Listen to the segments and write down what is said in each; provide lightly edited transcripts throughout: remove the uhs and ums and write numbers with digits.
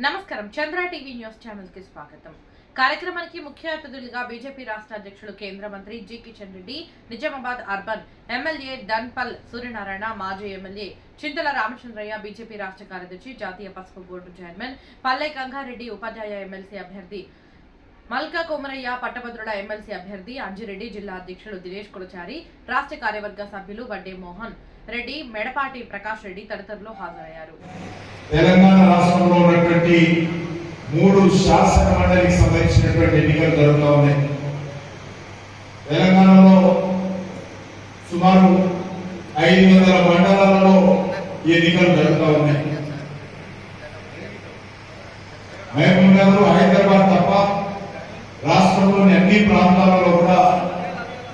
నమస్కారం చంద్ర TV news channel కి స్వాగతం। కార్యక్రమానికి ముఖ్య అతిథులుగా బీజేపీ రాష్ట్ర అధ్యక్షులు కేంద్ర మంత్రి G Kishan Reddy, Nizamabad urban MLA Dhanpal Suryanarayana, మాజీ ఎమ్మెల్యే చింతల రామచంద్రయ్య, బీజేపీ రాష్ట్ర కార్యదర్శి, జాతీయ పసుపు బోర్డు చైర్మన్ పల్లె గంగారెడ్డి, ఉపాధ్యాయ ఎమ్మెల్సీ అభ్యర్థి మల్కా కొమరయ్య, పట్టభద్రుల ఎమ్మెల్సీ అభ్యర్థి అంజిరెడ్డి, జిల్లా అధ్యక్షులు దినేష్ కులచారి, రాష్ట్ర కార్యవర్గ సభ్యులు వడ్డే మోహన్ రెడ్డి, మెడపాటి ప్రకాష్ రెడ్డి తదితరులు హాజరయ్యారు। తెలంగాణ రాష్ట్రంలో ఉన్నటువంటి 3 శాసన మండలికి సంబంధించినటువంటి ఎన్నికలు జరుగుతూ ఉన్నాయి। తెలంగాణలో సుమారు 500 మండలాలలో ఎన్నికలు జరుగుతూ ఉన్నాయి। మహబూబ్నగర్, హైదరాబాద్ తప్ప రాష్ట్రంలోని అన్ని ప్రాంతాలలో కూడా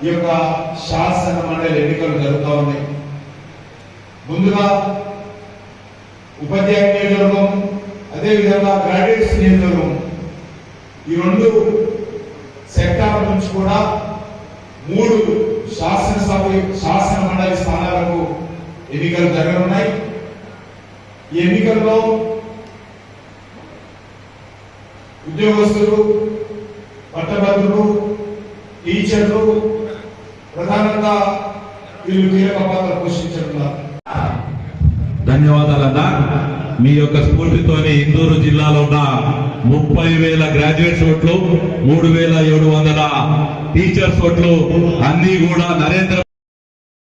ఈ యొక్క శాసన మండలి ఎన్నికలు జరుగుతూ ఉన్నాయి। ముందుగా ఉపాధ్యాయ నియోజకవర్గం, అదేవిధంగా గ్రాడ్యుయేట్స్ నియోజకవర్గం, ఈ 2 సెక్టార్ల నుంచి కూడా 3 శాసన మండలి స్థానాలకు ఎన్నికలు జరగనున్నాయి। ఈ ఎన్నికల్లో ఉద్యోగస్తులు, పట్టభద్రులు, టీచర్లు ప్రధానంగా వీళ్ళు కీలక పాత్ర పోషించనున్నారు। ధన్యవాదాలన్నా। మీ యొక్క స్ఫూర్తితోని ఇందూరు జిల్లాలో ఉన్న 30,000 గ్రాడ్యుయేట్స్ ఓట్లు, 3,700 టీచర్స్ ఓట్లు అన్ని కూడా నరేంద్ర